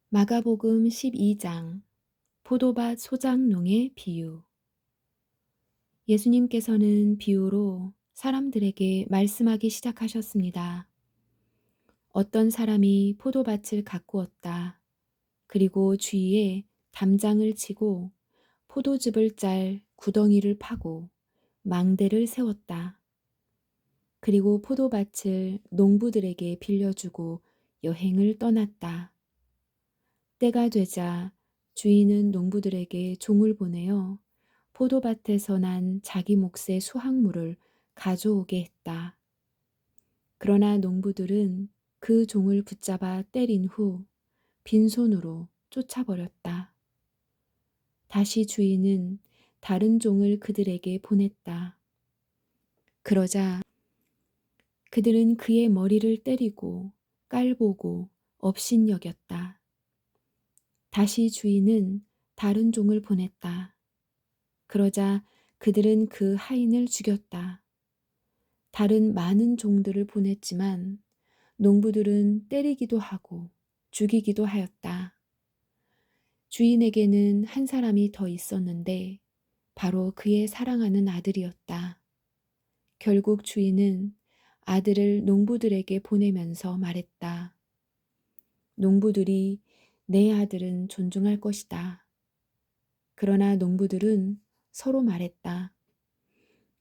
마가복음 12장 포도밭 소작농의 비유. 예수님께서는 비유로 사람들에게 말씀하기 시작하셨습니다. 어떤 사람이 포도밭을 가꾸었다. 그리고 주위에 담장을 치고 포도즙을 짤 구덩이를 파고 망대를 세웠다. 그리고 포도밭을 농부들에게 빌려주고 여행을 떠났다. 때가 되자 주인은 농부들에게 종을 보내어 포도밭에서 난 자기 몫의 수확물을 가져오게 했다. 그러나 농부들은 그 종을 붙잡아 때린 후 빈손으로 쫓아버렸다. 다시 주인은 다른 종을 그들에게 보냈다. 그러자 그들은 그의 머리를 때리고 깔보고 업신여겼다. 다시 주인은 다른 종을 보냈다. 그러자 그들은 그 하인을 죽였다. 다른 많은 종들을 보냈지만 농부들은 때리기도 하고 죽이기도 하였다. 주인에게는 한 사람이 더 있었는데 바로 그의 사랑하는 아들이었다. 결국 주인은 아들을 농부들에게 보내면서 말했다. 농부들이 내 아들은 존중할 것이다. 그러나 농부들은 서로 말했다.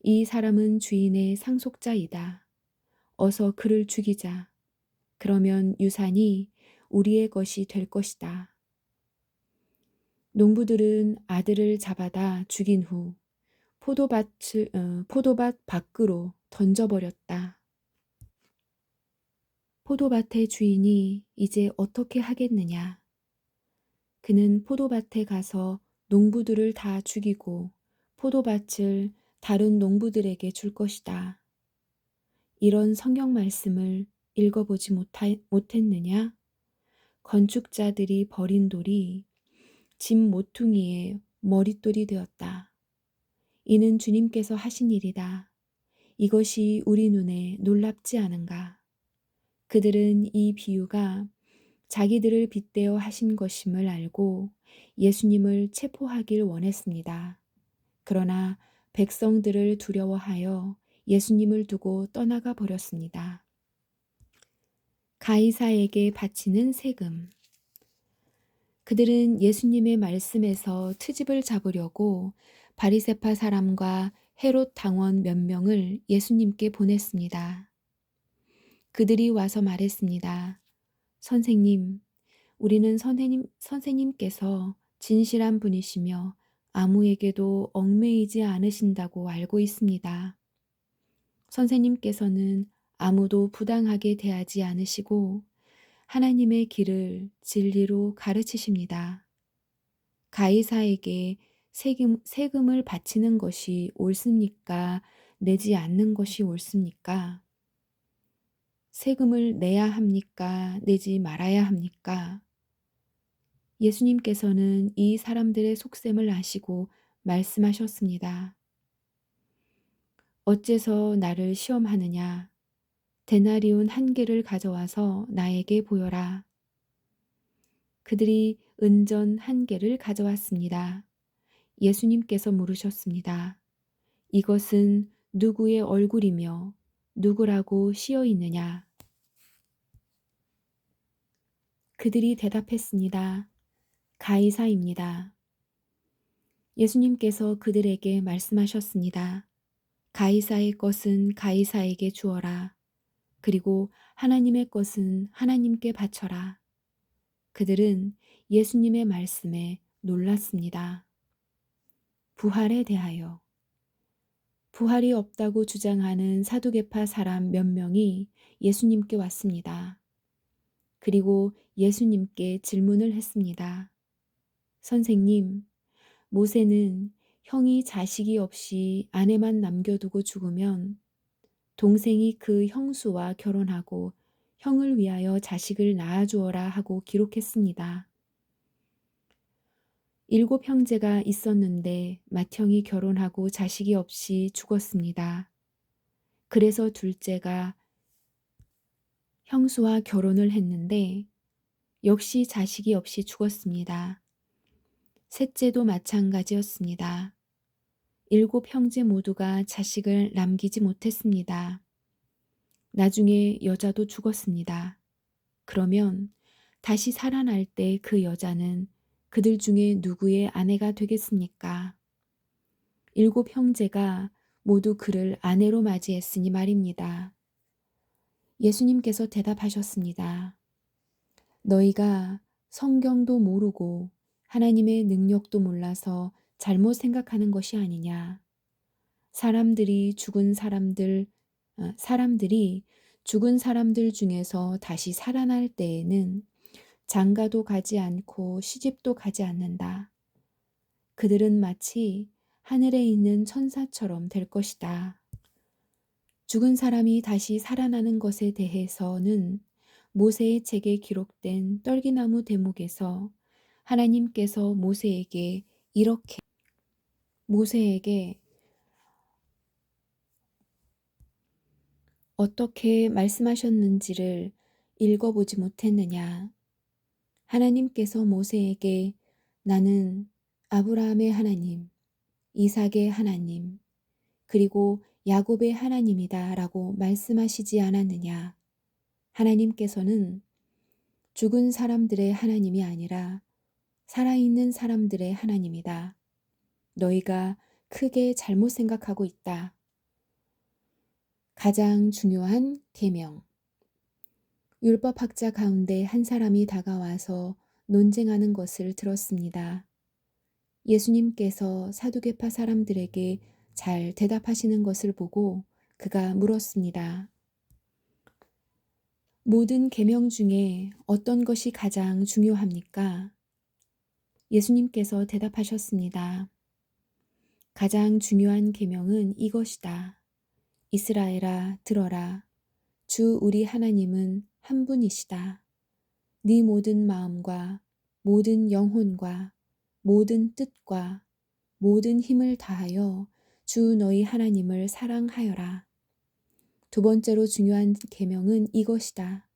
이 사람은 주인의 상속자이다. 어서 그를 죽이자. 그러면 유산이 우리의 것이 될 것이다. 농부들은 아들을 잡아다 죽인 후 포도밭 밖으로 던져버렸다. 포도밭의 주인이 이제 어떻게 하겠느냐? 그는 포도밭에 가서 농부들을 다 죽이고 포도밭을 다른 농부들에게 줄 것이다. 이런 성경 말씀을 읽어보지 못했느냐? 건축자들이 버린 돌이 집 모퉁이의 머릿돌이 되었다. 이는 주님께서 하신 일이다. 이것이 우리 눈에 놀랍지 않은가? 그들은 이 비유가 자기들을 빗대어 하신 것임을 알고 예수님을 체포하길 원했습니다. 그러나 백성들을 두려워하여 예수님을 두고 떠나가 버렸습니다. 가이사에게 바치는 세금. 그들은 예수님의 말씀에서 트집을 잡으려고 바리새파 사람과 헤롯 당원 몇 명을 예수님께 보냈습니다. 그들이 와서 말했습니다. 선생님, 우리는 선생님께서 진실한 분이시며 아무에게도 얽매이지 않으신다고 알고 있습니다. 선생님께서는 아무도 부당하게 대하지 않으시고 하나님의 길을 진리로 가르치십니다. 가이사에게 세금을 바치는 것이 옳습니까? 내지 않는 것이 옳습니까? 세금을 내야 합니까? 내지 말아야 합니까? 예수님께서는 이 사람들의 속셈을 아시고 말씀하셨습니다. 어째서 나를 시험하느냐? 데나리온 한 개를 가져와서 나에게 보여라. 그들이 은전 한 개를 가져왔습니다. 예수님께서 물으셨습니다. 이것은 누구의 얼굴이며 누구라고 씌어 있느냐? 그들이 대답했습니다. 가이사입니다. 예수님께서 그들에게 말씀하셨습니다. 가이사의 것은 가이사에게 주어라. 그리고 하나님의 것은 하나님께 바쳐라. 그들은 예수님의 말씀에 놀랐습니다. 부활에 대하여. 부활이 없다고 주장하는 사두개파 사람 몇 명이 예수님께 왔습니다. 그리고 예수님께 질문을 했습니다. 선생님, 모세는 형이 자식이 없이 아내만 남겨두고 죽으면 동생이 그 형수와 결혼하고 형을 위하여 자식을 낳아주어라 하고 기록했습니다. 7 형제가 있었는데 맏형이 결혼하고 자식이 없이 죽었습니다. 그래서 둘째가 형수와 결혼을 했는데 역시 자식이 없이 죽었습니다. 셋째도 마찬가지였습니다. 7형제 모두가 자식을 남기지 못했습니다. 나중에 여자도 죽었습니다. 그러면 다시 살아날 때 그 여자는 그들 중에 누구의 아내가 되겠습니까? 7형제가 모두 그를 아내로 맞이했으니 말입니다. 예수님께서 대답하셨습니다. 너희가 성경도 모르고 하나님의 능력도 몰라서 잘못 생각하는 것이 아니냐. 사람들이 죽은 사람들 중에서 다시 살아날 때에는 장가도 가지 않고 시집도 가지 않는다. 그들은 마치 하늘에 있는 천사처럼 될 것이다. 죽은 사람이 다시 살아나는 것에 대해서는 모세의 책에 기록된 떨기나무 대목에서 하나님께서 모세에게 어떻게 말씀하셨는지를 읽어보지 못했느냐. 하나님께서 모세에게 나는 아브라함의 하나님, 이삭의 하나님, 그리고 야곱의 하나님이다 라고 말씀하시지 않았느냐. 하나님께서는 죽은 사람들의 하나님이 아니라 살아있는 사람들의 하나님이다. 너희가 크게 잘못 생각하고 있다. 가장 중요한 계명. 율법학자 가운데 한 사람이 다가와서 논쟁하는 것을 들었습니다. 예수님께서 사두개파 사람들에게 잘 대답하시는 것을 보고 그가 물었습니다. 모든 계명 중에 어떤 것이 가장 중요합니까? 예수님께서 대답하셨습니다. 가장 중요한 계명은 이것이다. 이스라엘아 들어라. 주 우리 하나님은 한 분이시다. 네 모든 마음과 모든 영혼과 모든 뜻과 모든 힘을 다하여 주 너희 하나님을 사랑하여라. 두 번째로 중요한 계명은 이것이다.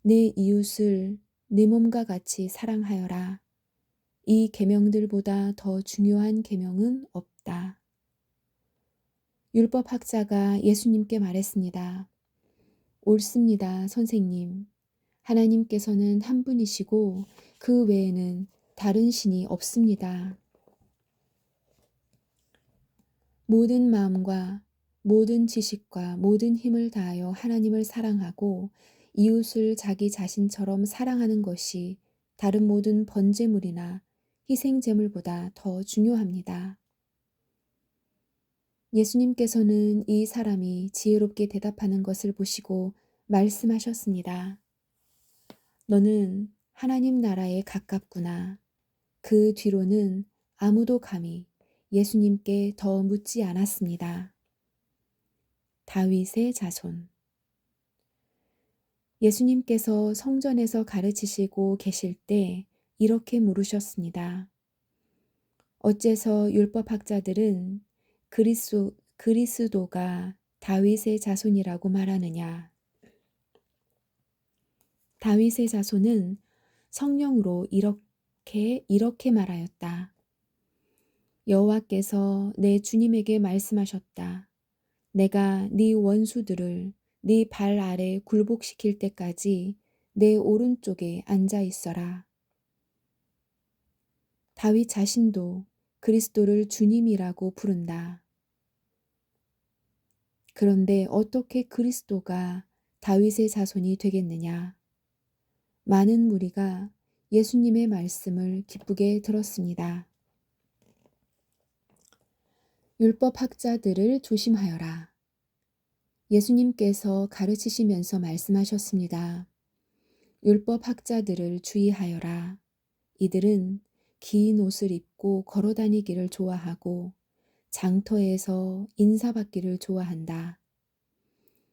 내 이웃을 내 몸과 같이 사랑하여라. 이 계명들보다 더 중요한 계명은 없다. 율법학자가 예수님께 말했습니다. 옳습니다, 선생님. 하나님께서는 한 분이시고 그 외에는 다른 신이 없습니다. 모든 마음과 모든 지식과 모든 힘을 다하여 하나님을 사랑하고 이웃을 자기 자신처럼 사랑하는 것이 다른 모든 번제물이나 희생제물보다 더 중요합니다. 예수님께서는 이 사람이 지혜롭게 대답하는 것을 보시고 말씀하셨습니다. 너는 하나님 나라에 가깝구나. 그 뒤로는 아무도 감히 예수님께 더 묻지 않았습니다. 다윗의 자손. 예수님께서 성전에서 가르치시고 계실 때 이렇게 물으셨습니다. 어째서 율법학자들은 그리스도가 다윗의 자손이라고 말하느냐? 다윗의 자손은 성령으로 이렇게 말하였다. 여호와께서 내 주님에게 말씀하셨다. 내가 네 원수들을 네 발 아래 굴복시킬 때까지 내 오른쪽에 앉아 있어라. 다윗 자신도 그리스도를 주님이라고 부른다. 그런데 어떻게 그리스도가 다윗의 자손이 되겠느냐? 많은 무리가 예수님의 말씀을 기쁘게 들었습니다. 율법학자들을 조심하여라. 예수님께서 가르치시면서 말씀하셨습니다. 율법학자들을 주의하여라. 이들은 긴 옷을 입고 걸어다니기를 좋아하고 장터에서 인사받기를 좋아한다.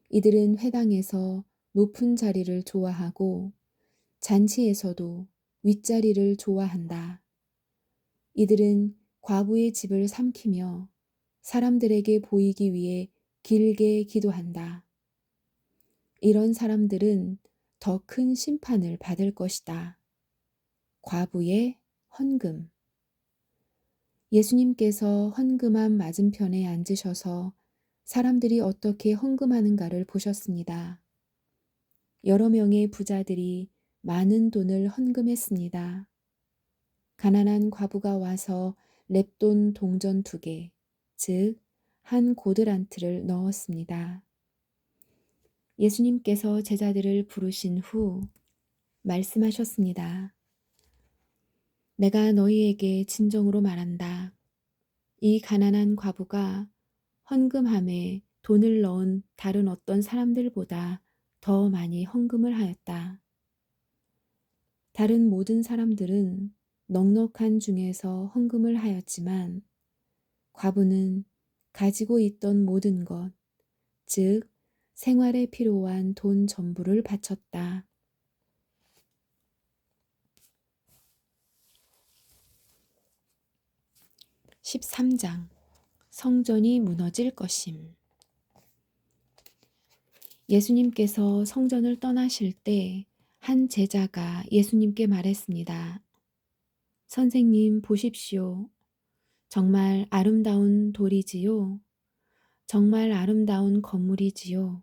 이들은 회당에서 높은 자리를 좋아하고 잔치에서도 윗자리를 좋아한다. 이들은 과부의 집을 삼키며 사람들에게 보이기 위해 길게 기도한다. 이런 사람들은 더 큰 심판을 받을 것이다. 과부의 헌금. 예수님께서 헌금함 맞은편에 앉으셔서 사람들이 어떻게 헌금하는가를 보셨습니다. 여러 명의 부자들이 많은 돈을 헌금했습니다. 가난한 과부가 와서 렙돈 동전 2개, 즉, 한 고드란트를 넣었습니다. 예수님께서 제자들을 부르신 후 말씀하셨습니다. 내가 너희에게 진정으로 말한다. 이 가난한 과부가 헌금함에 돈을 넣은 다른 어떤 사람들보다 더 많이 헌금을 하였다. 다른 모든 사람들은 넉넉한 중에서 헌금을 하였지만 과부는 가지고 있던 모든 것, 즉 생활에 필요한 돈 전부를 바쳤다. 13장 성전이 무너질 것임. 예수님께서 성전을 떠나실 때 한 제자가 예수님께 말했습니다. 선생님 보십시오. 정말 아름다운 돌이지요. 정말 아름다운 건물이지요.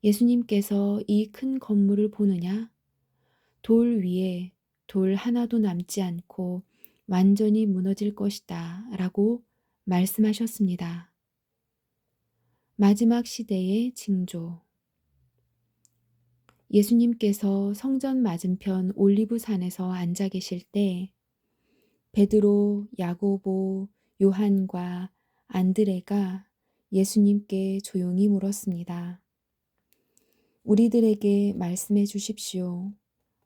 예수님께서 이 큰 건물을 보느냐? 돌 위에 돌 하나도 남지 않고 완전히 무너질 것이다 라고 말씀하셨습니다. 마지막 시대의 징조. 예수님께서 성전 맞은편 올리브산에서 앉아 계실 때 베드로, 야고보, 요한과 안드레가 예수님께 조용히 물었습니다. 우리들에게 말씀해 주십시오.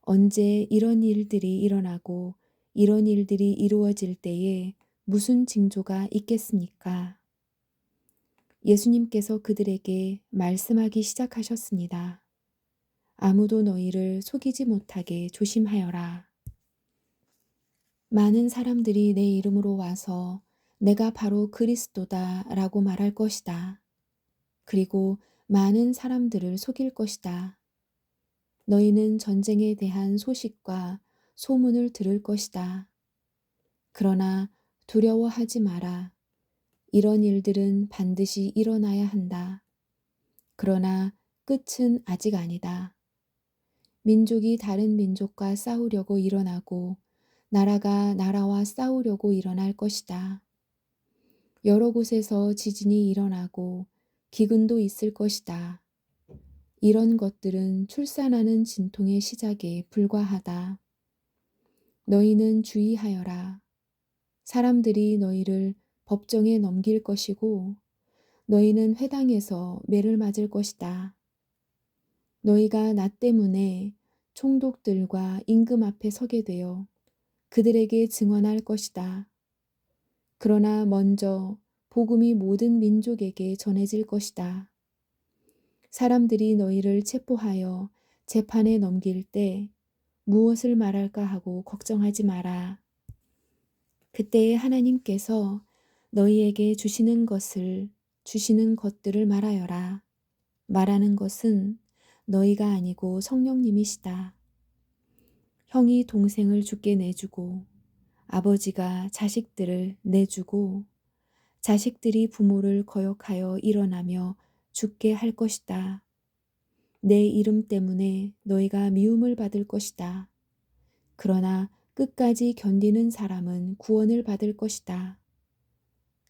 언제 이런 일들이 일어나고 이런 일들이 이루어질 때에 무슨 징조가 있겠습니까? 예수님께서 그들에게 말씀하기 시작하셨습니다. 아무도 너희를 속이지 못하게 조심하여라. 많은 사람들이 내 이름으로 와서 내가 바로 그리스도다 라고 말할 것이다. 그리고 많은 사람들을 속일 것이다. 너희는 전쟁에 대한 소식과 소문을 들을 것이다. 그러나 두려워하지 마라. 이런 일들은 반드시 일어나야 한다. 그러나 끝은 아직 아니다. 민족이 다른 민족과 싸우려고 일어나고 나라가 나라와 싸우려고 일어날 것이다. 여러 곳에서 지진이 일어나고 기근도 있을 것이다. 이런 것들은 출산하는 진통의 시작에 불과하다. 너희는 주의하여라. 사람들이 너희를 법정에 넘길 것이고 너희는 회당에서 매를 맞을 것이다. 너희가 나 때문에 총독들과 임금 앞에 서게 되어 그들에게 증언할 것이다. 그러나 먼저 복음이 모든 민족에게 전해질 것이다. 사람들이 너희를 체포하여 재판에 넘길 때 무엇을 말할까 하고 걱정하지 마라. 그때에 하나님께서 너희에게 주시는 것들을 말하여라. 말하는 것은 너희가 아니고 성령님이시다. 형이 동생을 죽게 내주고 아버지가 자식들을 내주고 자식들이 부모를 거역하여 일어나며 죽게 할 것이다. 내 이름 때문에 너희가 미움을 받을 것이다. 그러나 끝까지 견디는 사람은 구원을 받을 것이다.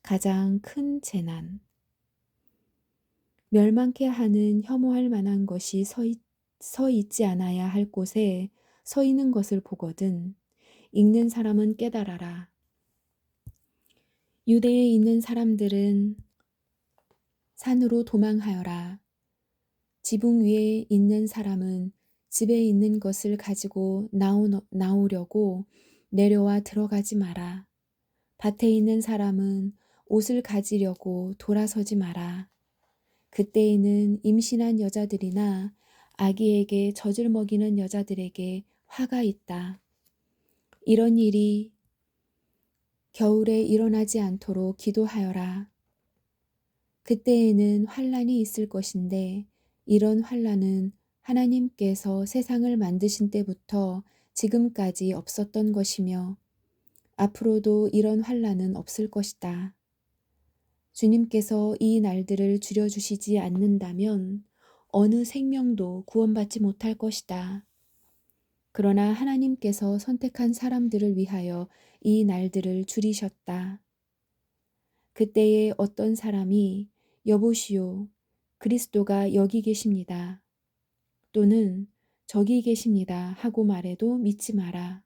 가장 큰 재난. 멸망케 하는 혐오할 만한 것이 서 있지 않아야 할 곳에 서 있는 것을 보거든 읽는 사람은 깨달아라. 유대에 있는 사람들은 산으로 도망하여라. 지붕 위에 있는 사람은 집에 있는 것을 가지고 나오려고 내려와 들어가지 마라. 밭에 있는 사람은 옷을 가지려고 돌아서지 마라. 그때에는 임신한 여자들이나 아기에게 젖을 먹이는 여자들에게 화가 있다. 이런 일이 겨울에 일어나지 않도록 기도하여라. 그때에는 환란이 있을 것인데 이런 환란은 하나님께서 세상을 만드신 때부터 지금까지 없었던 것이며 앞으로도 이런 환난은 없을 것이다. 주님께서 이 날들을 줄여주시지 않는다면 어느 생명도 구원받지 못할 것이다. 그러나 하나님께서 선택한 사람들을 위하여 이 날들을 줄이셨다. 그때에 어떤 사람이 여보시오, 그리스도가 여기 계십니다. 또는 저기 계십니다 하고 말해도 믿지 마라.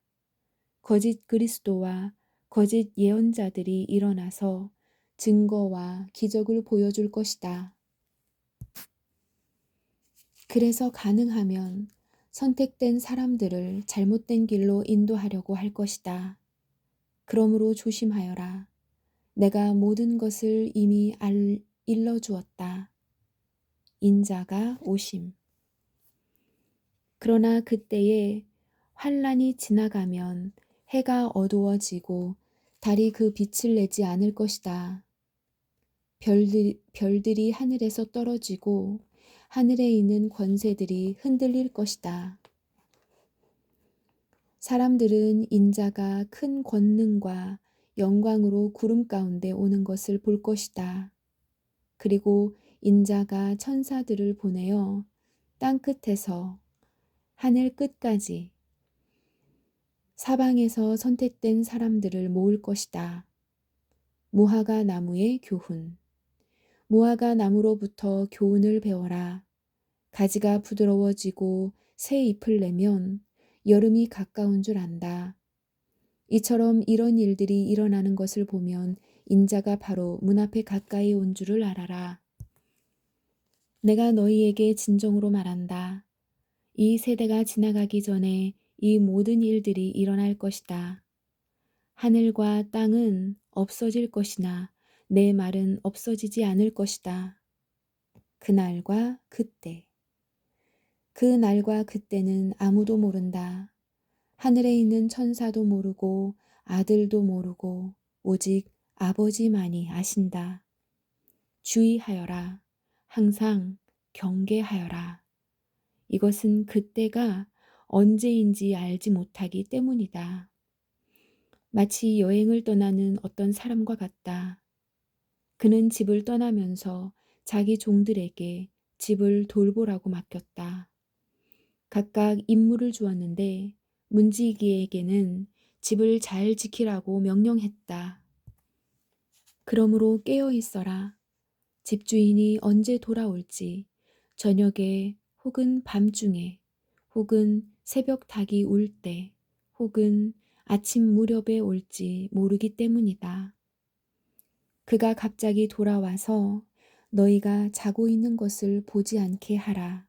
거짓 그리스도와 거짓 예언자들이 일어나서 증거와 기적을 보여줄 것이다. 그래서 가능하면 선택된 사람들을 잘못된 길로 인도하려고 할 것이다. 그러므로 조심하여라. 내가 모든 것을 이미 일러주었다. 인자가 오심. 그러나 그때에 환란이 지나가면 해가 어두워지고 달이 그 빛을 내지 않을 것이다. 별들이 하늘에서 떨어지고 하늘에 있는 권세들이 흔들릴 것이다. 사람들은 인자가 큰 권능과 영광으로 구름 가운데 오는 것을 볼 것이다. 그리고 인자가 천사들을 보내어 땅 끝에서 하늘 끝까지 사방에서 선택된 사람들을 모을 것이다. 무화과 나무의 교훈. 무화과 나무로부터 교훈을 배워라. 가지가 부드러워지고 새 잎을 내면 여름이 가까운 줄 안다. 이처럼 이런 일들이 일어나는 것을 보면 인자가 바로 문 앞에 가까이 온 줄을 알아라. 내가 너희에게 진정으로 말한다. 이 세대가 지나가기 전에 이 모든 일들이 일어날 것이다. 하늘과 땅은 없어질 것이나 내 말은 없어지지 않을 것이다. 그날과 그때. 그 날과 그때는 아무도 모른다. 하늘에 있는 천사도 모르고 아들도 모르고 오직 아버지만이 아신다. 주의하여라. 항상 경계하여라. 이것은 그때가 언제인지 알지 못하기 때문이다. 마치 여행을 떠나는 어떤 사람과 같다. 그는 집을 떠나면서 자기 종들에게 집을 돌보라고 맡겼다. 각각 임무를 주었는데 문지기에게는 집을 잘 지키라고 명령했다. 그러므로 깨어 있어라. 집주인이 언제 돌아올지 저녁에 혹은 밤중에 혹은 새벽 닭이 울 때 혹은 아침 무렵에 올지 모르기 때문이다. 그가 갑자기 돌아와서 너희가 자고 있는 것을 보지 않게 하라.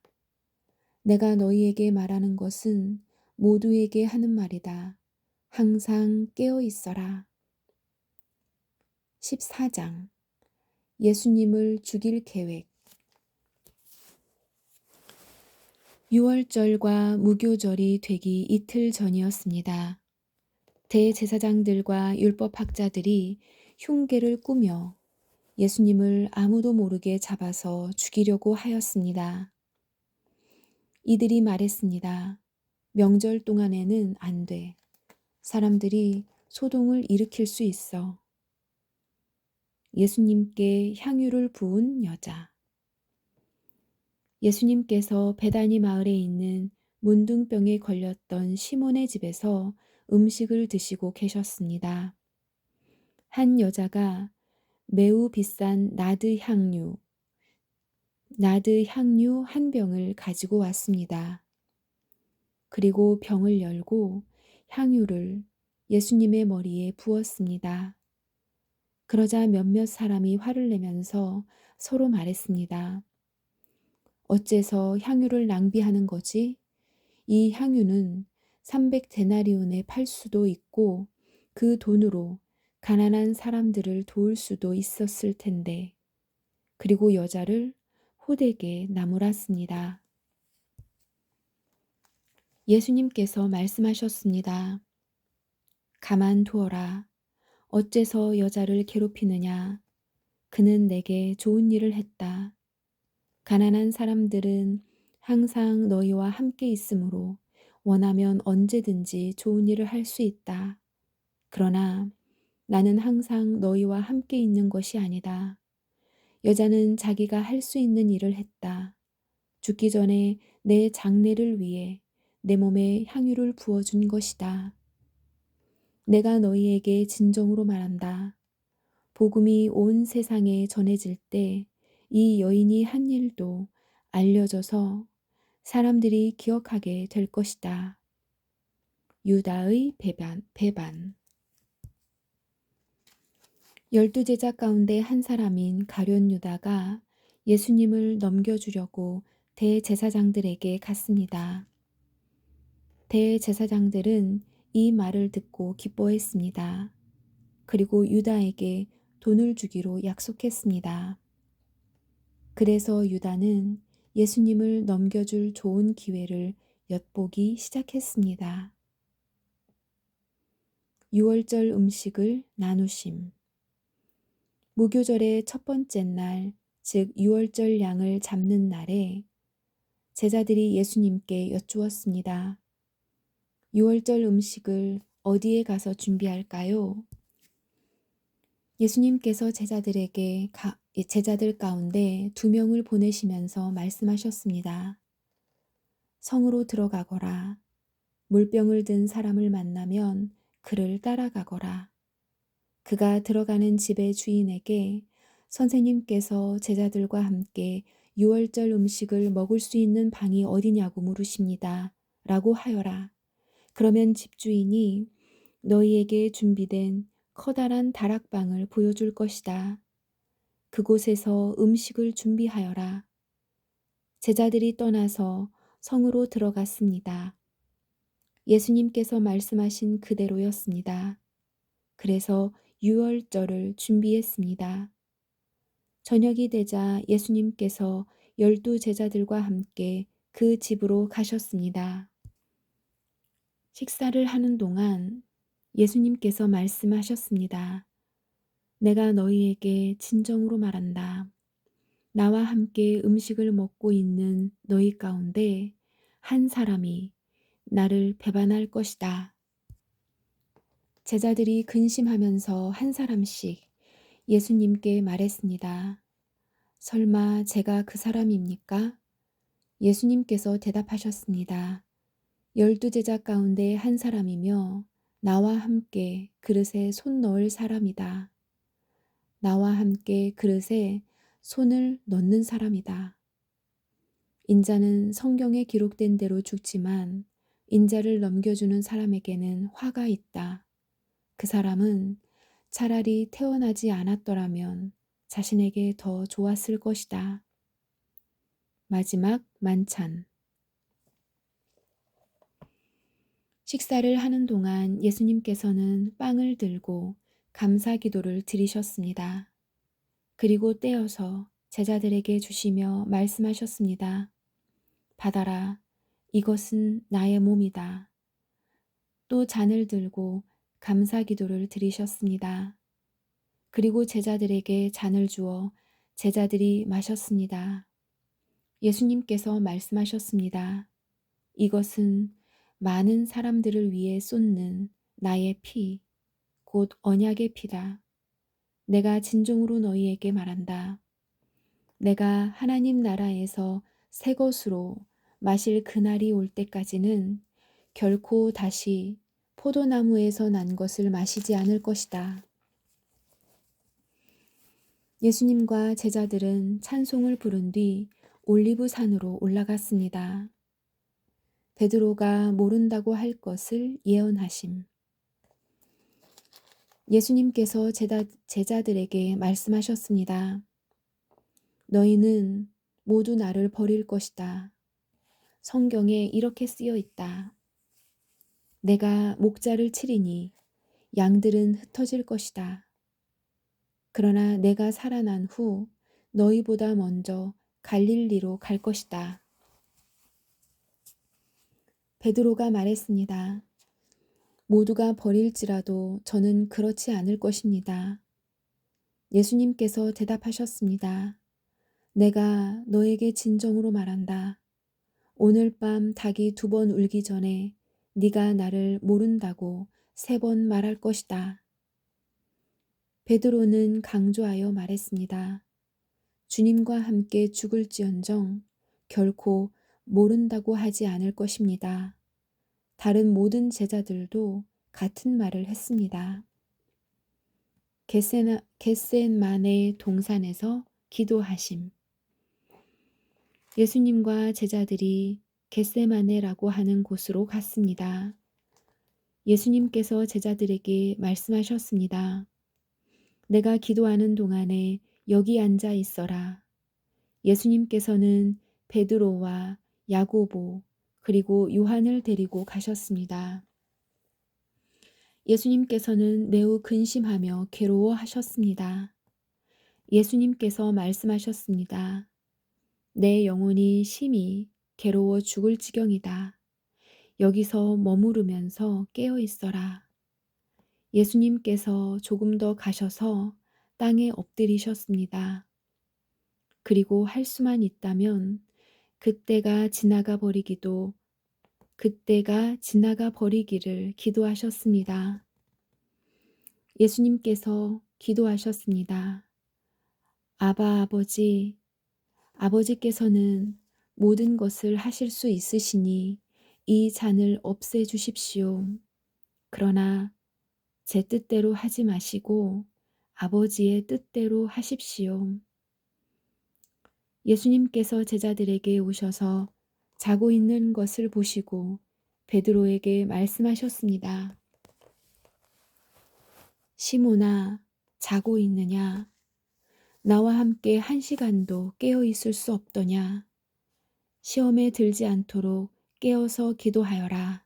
내가 너희에게 말하는 것은 모두에게 하는 말이다. 항상 깨어 있어라. 14장. 예수님을 죽일 계획. 유월절과 무교절이 되기 이틀 전이었습니다. 대제사장들과 율법학자들이 흉계를 꾸며 예수님을 아무도 모르게 잡아서 죽이려고 하였습니다. 이들이 말했습니다. 명절 동안에는 안 돼. 사람들이 소동을 일으킬 수 있어. 예수님께 향유를 부은 여자. 예수님께서 베다니 마을에 있는 문둥병에 걸렸던 시몬의 집에서 음식을 드시고 계셨습니다. 한 여자가 매우 비싼 나드 향유 한 병을 가지고 왔습니다. 그리고 병을 열고 향유를 예수님의 머리에 부었습니다. 그러자 몇몇 사람이 화를 내면서 서로 말했습니다. 어째서 향유를 낭비하는 거지? 이 향유는 300데나리온에 팔 수도 있고 그 돈으로 가난한 사람들을 도울 수도 있었을 텐데. 그리고 여자를 호되게 나무랐습니다. 예수님께서 말씀하셨습니다. 가만두어라. 어째서 여자를 괴롭히느냐? 그는 내게 좋은 일을 했다. 가난한 사람들은 항상 너희와 함께 있으므로 원하면 언제든지 좋은 일을 할 수 있다. 그러나 나는 항상 너희와 함께 있는 것이 아니다. 여자는 자기가 할 수 있는 일을 했다. 죽기 전에 내 장례를 위해 내 몸에 향유를 부어준 것이다. 내가 너희에게 진정으로 말한다. 복음이 온 세상에 전해질 때 이 여인이 한 일도 알려져서 사람들이 기억하게 될 것이다. 유다의 배반. 12제자 가운데 한 사람인 가룟 유다가 예수님을 넘겨주려고 대제사장들에게 갔습니다. 대제사장들은 이 말을 듣고 기뻐했습니다. 그리고 유다에게 돈을 주기로 약속했습니다. 그래서 유다는 예수님을 넘겨줄 좋은 기회를 엿보기 시작했습니다. 유월절 음식을 나누심. 무교절의 첫 번째 날, 즉 유월절 양을 잡는 날에 제자들이 예수님께 여쭈었습니다. 유월절 음식을 어디에 가서 준비할까요? 예수님께서 제자들 가운데 2명을 보내시면서 말씀하셨습니다. 성으로 들어가거라. 물병을 든 사람을 만나면 그를 따라가거라. 그가 들어가는 집의 주인에게 선생님께서 제자들과 함께 유월절 음식을 먹을 수 있는 방이 어디냐고 물으십니다. 라고 하여라. 그러면 집주인이 너희에게 준비된 커다란 다락방을 보여줄 것이다. 그곳에서 음식을 준비하여라. 제자들이 떠나서 성으로 들어갔습니다. 예수님께서 말씀하신 그대로였습니다. 그래서 유월절을 준비했습니다. 저녁이 되자 예수님께서 12제자들과 함께 그 집으로 가셨습니다. 식사를 하는 동안 예수님께서 말씀하셨습니다. 내가 너희에게 진정으로 말한다. 나와 함께 음식을 먹고 있는 너희 가운데 한 사람이 나를 배반할 것이다. 제자들이 근심하면서 한 사람씩 예수님께 말했습니다. 설마 제가 그 사람입니까? 예수님께서 대답하셨습니다. 12제자 가운데 한 사람이며 나와 함께 그릇에 손 넣을 사람이다. 나와 함께 그릇에 손을 넣는 사람이다. 인자는 성경에 기록된 대로 죽지만 인자를 넘겨주는 사람에게는 화가 있다. 그 사람은 차라리 태어나지 않았더라면 자신에게 더 좋았을 것이다. 마지막 만찬. 식사를 하는 동안 예수님께서는 빵을 들고 감사 기도를 드리셨습니다. 그리고 떼어서 제자들에게 주시며 말씀하셨습니다. 받아라, 이것은 나의 몸이다. 또 잔을 들고 감사 기도를 드리셨습니다. 그리고 제자들에게 잔을 주어 제자들이 마셨습니다. 예수님께서 말씀하셨습니다. 이것은 많은 사람들을 위해 쏟는 나의 피, 곧 언약의 피다. 내가 진정으로 너희에게 말한다. 내가 하나님 나라에서 새 것으로 마실 그날이 올 때까지는 결코 다시 포도나무에서 난 것을 마시지 않을 것이다. 예수님과 제자들은 찬송을 부른 뒤 올리브산으로 올라갔습니다. 베드로가 모른다고 할 것을 예언하심. 예수님께서 제자들에게 말씀하셨습니다. 너희는 모두 나를 버릴 것이다. 성경에 이렇게 쓰여 있다. 내가 목자를 치리니 양들은 흩어질 것이다. 그러나 내가 살아난 후 너희보다 먼저 갈릴리로 갈 것이다. 베드로가 말했습니다. 모두가 버릴지라도 저는 그렇지 않을 것입니다. 예수님께서 대답하셨습니다. 내가 너에게 진정으로 말한다. 오늘 밤 닭이 2번 울기 전에 네가 나를 모른다고 3번 말할 것이다. 베드로는 강조하여 말했습니다. 주님과 함께 죽을지언정 결코 모른다고 하지 않을 것입니다. 다른 모든 제자들도 같은 말을 했습니다. 겟세마네 동산에서 기도하심. 예수님과 제자들이 겟세마네라고 하는 곳으로 갔습니다. 예수님께서 제자들에게 말씀하셨습니다. 내가 기도하는 동안에 여기 앉아 있어라. 예수님께서는 베드로와 야고보 그리고 요한을 데리고 가셨습니다. 예수님께서는 매우 근심하며 괴로워하셨습니다. 예수님께서 말씀하셨습니다. 내 영혼이 심히 괴로워 죽을 지경이다. 여기서 머무르면서 깨어 있어라. 예수님께서 조금 더 가셔서 땅에 엎드리셨습니다. 그리고 할 수만 있다면 그때가 지나가 버리기를 기도하셨습니다. 예수님께서 기도하셨습니다. 아바 아버지, 아버지께서는 모든 것을 하실 수 있으시니 이 잔을 없애 주십시오. 그러나 제 뜻대로 하지 마시고 아버지의 뜻대로 하십시오. 예수님께서 제자들에게 오셔서 자고 있는 것을 보시고 베드로에게 말씀하셨습니다. 시몬아, 자고 있느냐? 나와 함께 1시간도 깨어 있을 수 없더냐? 시험에 들지 않도록 깨어서 기도하여라.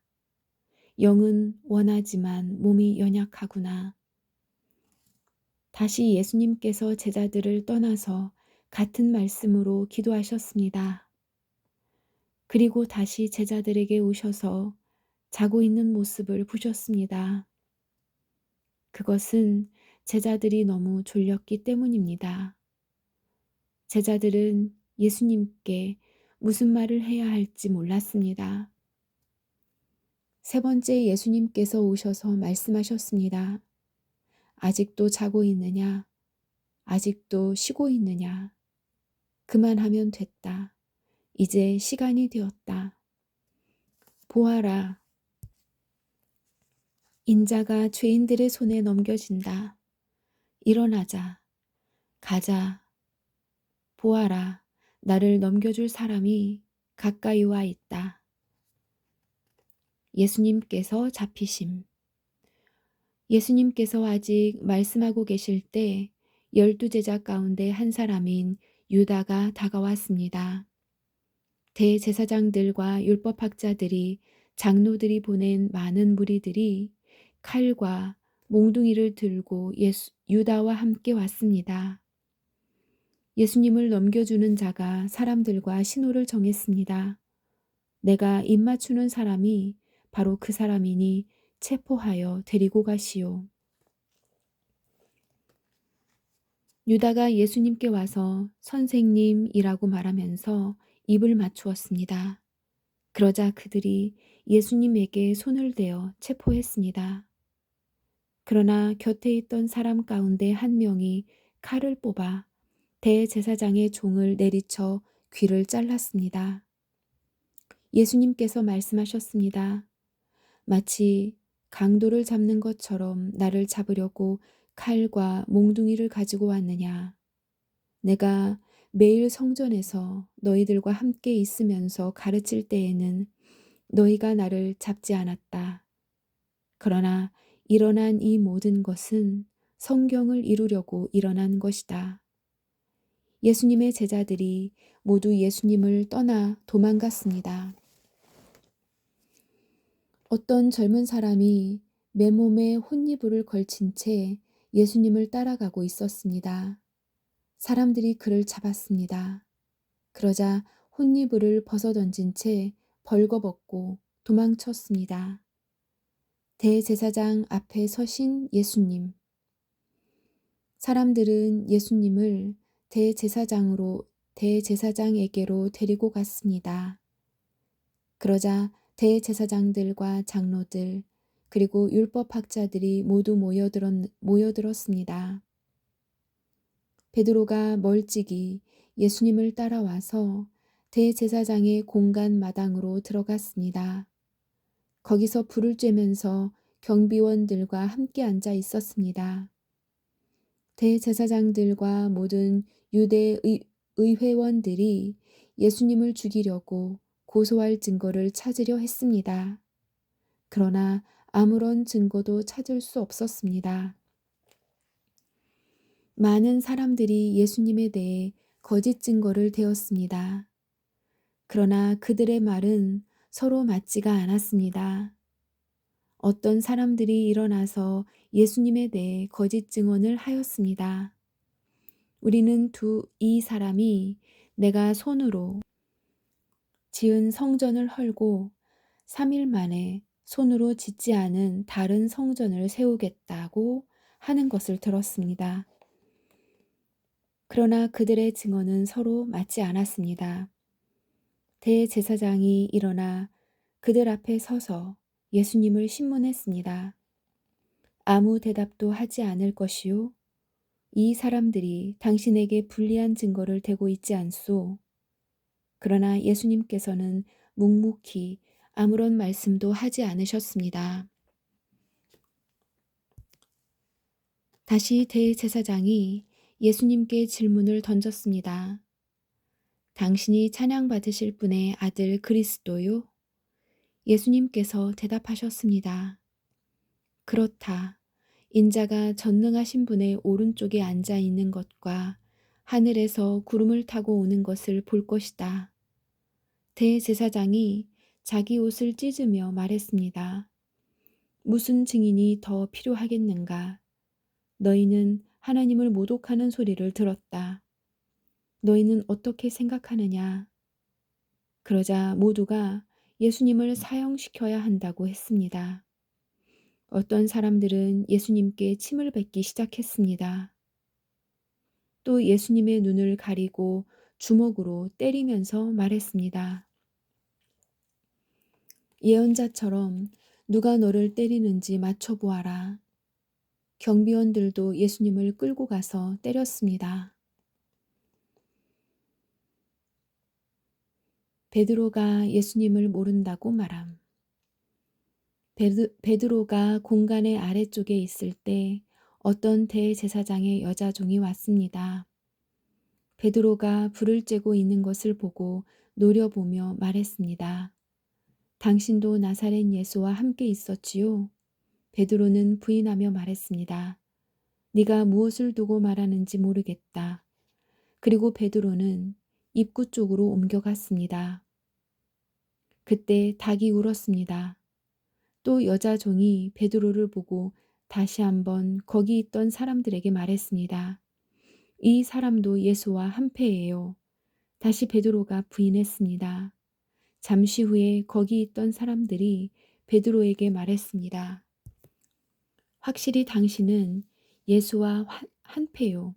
영은 원하지만 몸이 연약하구나. 다시 예수님께서 제자들을 떠나서 같은 말씀으로 기도하셨습니다. 그리고 다시 제자들에게 오셔서 자고 있는 모습을 보셨습니다. 그것은 제자들이 너무 졸렸기 때문입니다. 제자들은 예수님께 무슨 말을 해야 할지 몰랐습니다. 3번째 예수님께서 오셔서 말씀하셨습니다. 아직도 자고 있느냐? 아직도 쉬고 있느냐? 그만하면 됐다. 이제 시간이 되었다. 보아라. 인자가 죄인들의 손에 넘겨진다. 일어나자. 가자. 보아라. 나를 넘겨줄 사람이 가까이 와 있다. 예수님께서 잡히심. 예수님께서 아직 말씀하고 계실 때 12제자 가운데 한 사람인 유다가 다가왔습니다. 대제사장들과 율법학자들이 장로들이 보낸 많은 무리들이 칼과 몽둥이를 들고 유다와 함께 왔습니다. 예수님을 넘겨주는 자가 사람들과 신호를 정했습니다. 내가 입맞추는 사람이 바로 그 사람이니 체포하여 데리고 가시오. 유다가 예수님께 와서 선생님이라고 말하면서 입을 맞추었습니다. 그러자 그들이 예수님에게 손을 대어 체포했습니다. 그러나 곁에 있던 사람 가운데 한 명이 칼을 뽑아 대제사장의 종을 내리쳐 귀를 잘랐습니다. 예수님께서 말씀하셨습니다. 마치 강도를 잡는 것처럼 나를 잡으려고 칼과 몽둥이를 가지고 왔느냐. 내가 매일 성전에서 너희들과 함께 있으면서 가르칠 때에는 너희가 나를 잡지 않았다. 그러나 일어난 이 모든 것은 성경을 이루려고 일어난 것이다. 예수님의 제자들이 모두 예수님을 떠나 도망갔습니다. 어떤 젊은 사람이 맨몸에 혼이불을 걸친 채 예수님을 따라가고 있었습니다. 사람들이 그를 잡았습니다. 그러자 혼이불을 벗어던진 채 벌거벗고 도망쳤습니다. 대제사장 앞에 서신 예수님. 사람들은 예수님을 대제사장에게로 데리고 갔습니다. 그러자 대제사장들과 장로들 그리고 율법학자들이 모두 모여들었습니다. 베드로가 멀찍이 예수님을 따라와서 대제사장의 공간 마당으로 들어갔습니다. 거기서 불을 쬐면서 경비원들과 함께 앉아 있었습니다. 대제사장들과 모든 유대 의회원들이 예수님을 죽이려고 고소할 증거를 찾으려 했습니다. 그러나 아무런 증거도 찾을 수 없었습니다. 많은 사람들이 예수님에 대해 거짓 증거를 대었습니다. 그러나 그들의 말은 서로 맞지가 않았습니다. 어떤 사람들이 일어나서 예수님에 대해 거짓 증언을 하였습니다. 우리는 이 사람이 내가 손으로 지은 성전을 헐고 3일 만에 손으로 짓지 않은 다른 성전을 세우겠다고 하는 것을 들었습니다. 그러나 그들의 증언은 서로 맞지 않았습니다. 대제사장이 일어나 그들 앞에 서서 예수님을 신문했습니다. 아무 대답도 하지 않을 것이요. 이 사람들이 당신에게 불리한 증거를 대고 있지 않소. 그러나 예수님께서는 묵묵히 아무런 말씀도 하지 않으셨습니다. 다시 대제사장이 예수님께 질문을 던졌습니다. 당신이 찬양받으실 분의 아들 그리스도요? 예수님께서 대답하셨습니다. 그렇다. 인자가 전능하신 분의 오른쪽에 앉아 있는 것과 하늘에서 구름을 타고 오는 것을 볼 것이다. 대제사장이 자기 옷을 찢으며 말했습니다. 무슨 증인이 더 필요하겠는가? 너희는 하나님을 모독하는 소리를 들었다. 너희는 어떻게 생각하느냐? 그러자 모두가 예수님을 사형시켜야 한다고 했습니다. 어떤 사람들은 예수님께 침을 뱉기 시작했습니다. 또 예수님의 눈을 가리고 주먹으로 때리면서 말했습니다. 예언자처럼 누가 너를 때리는지 맞춰보아라. 경비원들도 예수님을 끌고 가서 때렸습니다. 베드로가 예수님을 모른다고 말함. 베드로가 공간의 아래쪽에 있을 때 어떤 대제사장의 여자 종이 왔습니다. 베드로가 불을 쬐고 있는 것을 보고 노려보며 말했습니다. 당신도 나사렛 예수와 함께 있었지요? 베드로는 부인하며 말했습니다. 네가 무엇을 두고 말하는지 모르겠다. 그리고 베드로는 입구 쪽으로 옮겨갔습니다. 그때 닭이 울었습니다. 또 여자 종이 베드로를 보고 다시 한번 거기 있던 사람들에게 말했습니다. 이 사람도 예수와 한패예요. 다시 베드로가 부인했습니다. 잠시 후에 거기 있던 사람들이 베드로에게 말했습니다. 확실히 당신은 예수와 한패요.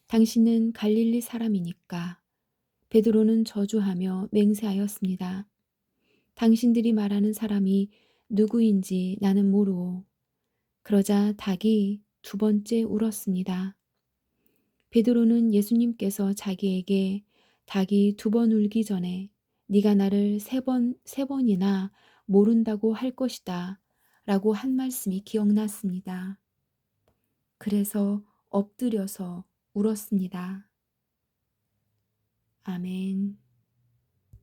당신은 갈릴리 사람이니까. 베드로는 저주하며 맹세하였습니다. 당신들이 말하는 사람이 누구인지 나는 모르오. 그러자 닭이 2번째 울었습니다. 베드로는 예수님께서 자기에게 닭이 2번 울기 전에 네가 나를 세 번이나 모른다고 할 것이다 라고 한 말씀이 기억났습니다. 그래서 엎드려서 울었습니다. 아멘.